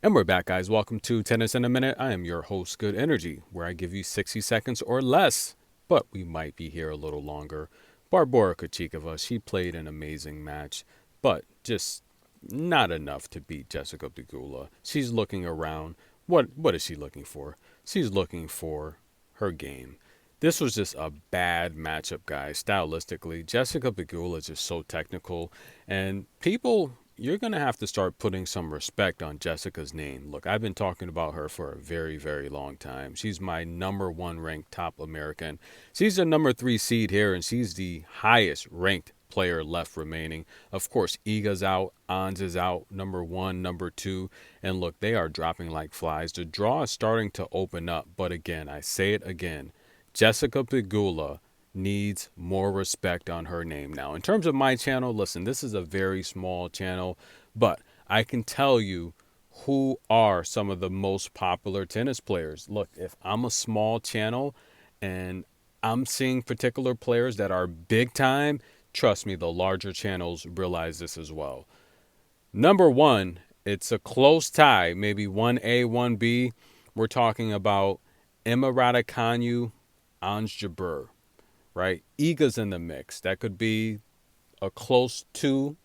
And we're back, guys. Welcome to Tennis in a Minute. I am your host, Good Energy, where I give you 60 seconds or less, but we might be here a little longer. Barbora Krejcikova, she played an amazing match, but just not enough to beat Jessica Pegula. She's looking around. What is she looking for? She's looking for her game. This was just a bad matchup, guys, stylistically. Jessica Pegula is just so technical, and people, you're going to have to start putting some respect on Jessica's name. Look, I've been talking about her for a very, very long time. She's my number one ranked top American. She's the number 3 seed here, and she's the highest ranked player left remaining. Of course, Iga's out, Ons is out, number 1, number 2, and look, they are dropping like flies. The draw is starting to open up, but again, I say it again, Jessica Pegula needs more respect on her name now. In terms of my channel, listen, this is a very small channel, but I can tell you who are some of the most popular tennis players. Look, if I'm a small channel and I'm seeing particular players that are big time, trust me, the larger channels realize this as well. Number 1, it's a close tie, maybe 1A, 1B. We're talking about Emma Raducanu, Ons Jabeur, right? Iga's in the mix. That could be a close 2,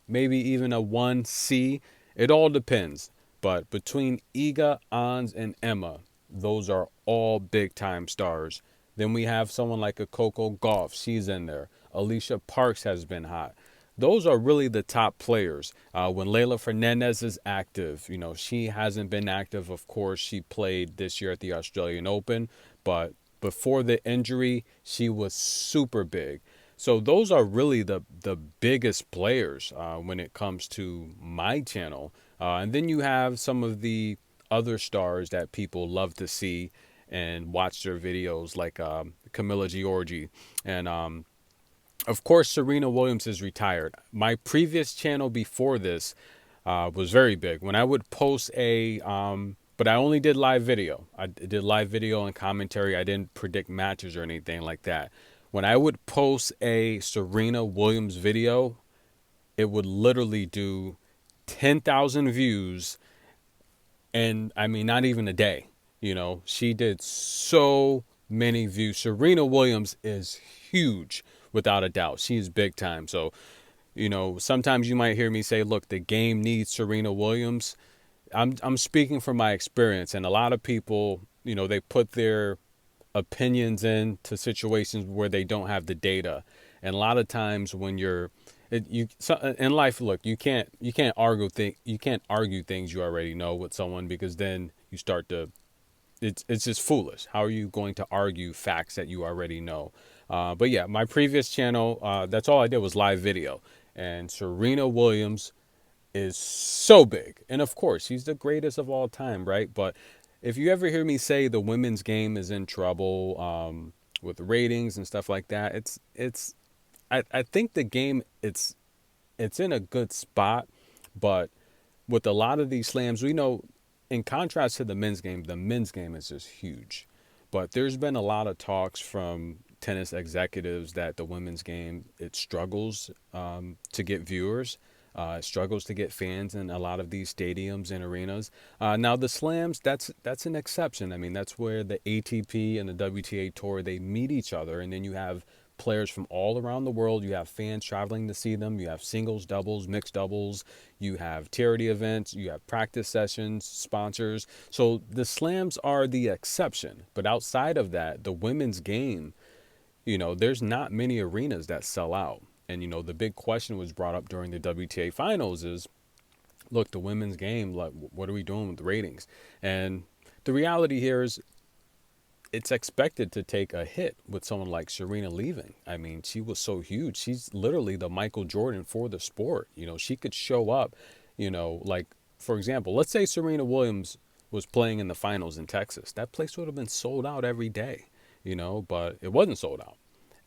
maybe even a 1C. It all depends. But between Iga, Ons, and Emma, those are all big-time stars. Then we have someone like a Coco Gauff. She's in there. Alicia Parks has been hot. Those are really the top players. When Leylah Fernandez is active, she hasn't been active. Of course, she played this year at the Australian Open, but before the injury, she was super big. So those are really the biggest players when it comes to my channel. And then you have some of the other stars that people love to see and watch their videos, like Camila Giorgi. And of course, Serena Williams is retired. My previous channel before this was very big. When I would post but I only did live video. I did live video and commentary. I didn't predict matches or anything like that. When I would post a Serena Williams video, it would literally do 10,000 views, and I mean, not even a day. She did so many views. Serena Williams is huge, without a doubt. She's big time. So, sometimes you might hear me say, look, the game needs Serena Williams. I'm speaking from my experience, and a lot of people, they put their opinions into situations where they don't have the data. And a lot of times when in life, look, you can't argue things you already know with someone, because then you start to, it's just foolish. How are you going to argue facts that you already know? But yeah, my previous channel, that's all I did was live video. And Serena Williams is so big. And of course, she's the greatest of all time, right? But if you ever hear me say the women's game is in trouble with ratings and stuff like that, I think the game, it's in a good spot. But with a lot of these slams, we know, in contrast to the men's game is just huge. But there's been a lot of talks from tennis executives that the women's game, it struggles to get viewers. It struggles to get fans in a lot of these stadiums and arenas. Now the slams, that's an exception. I mean, that's where the ATP and the WTA tour, they meet each other, and then you have players from all around the world. You have fans traveling to see them. You have singles, doubles, mixed doubles. You have charity events. You have practice sessions, sponsors. So the slams are the exception. But outside of that, the women's game, there's not many arenas that sell out. And, the big question was brought up during the WTA finals is, look, the women's game, like, what are we doing with the ratings? And the reality here is, it's expected to take a hit with someone like Serena leaving. I mean, she was so huge. She's literally the Michael Jordan for the sport. She could show up, like, for example, let's say Serena Williams was playing in the finals in Texas. That place would have been sold out every day, but it wasn't sold out.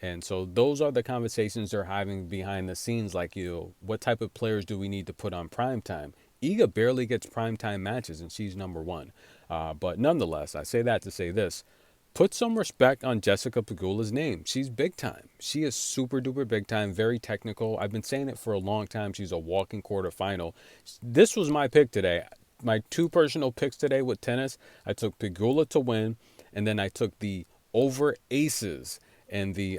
And so those are the conversations they're having behind the scenes, like, what type of players do we need to put on primetime? Iga barely gets primetime matches, and she's number 1. But nonetheless, I say that to say this. Put some respect on Jessica Pegula's name. She's big time. She is super duper big time, very technical. I've been saying it for a long time. She's a walking quarterfinal. This was my pick today. my two personal picks today with tennis. I took Pegula to win, and then I took the over aces in the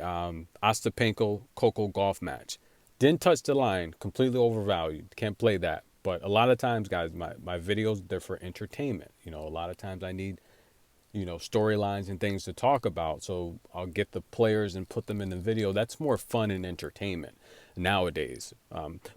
Ostapenko Coco golf match. Didn't touch the line, completely overvalued. Can't play that. But a lot of times, guys, my videos, they're for entertainment. You know, a lot of times I need, storylines and things to talk about. So I'll get the players and put them in the video. That's more fun and entertainment nowadays.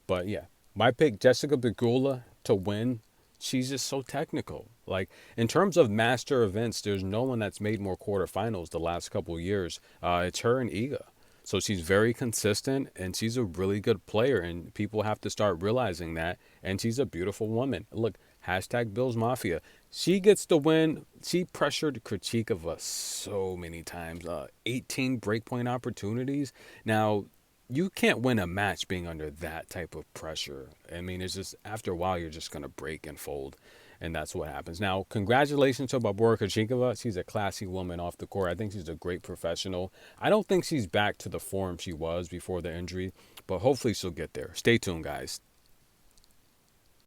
But yeah, my pick, Jessica Pegula to win. She's just so technical. Like, in terms of master events, there's no one that's made more quarterfinals the last couple of years. It's her and Iga. So she's very consistent, and she's a really good player, and people have to start realizing that. And she's a beautiful woman. Look, hashtag Bills Mafia. She gets the win. She pressured Krejcikova so many times. 18 breakpoint opportunities. Now, you can't win a match being under that type of pressure. I mean, it's just, after a while, you're just going to break and fold. And that's what happens. Now, congratulations to Barbora Krejcikova. She's a classy woman off the court. I think she's a great professional. I don't think she's back to the form she was before the injury, but hopefully she'll get there. Stay tuned, guys.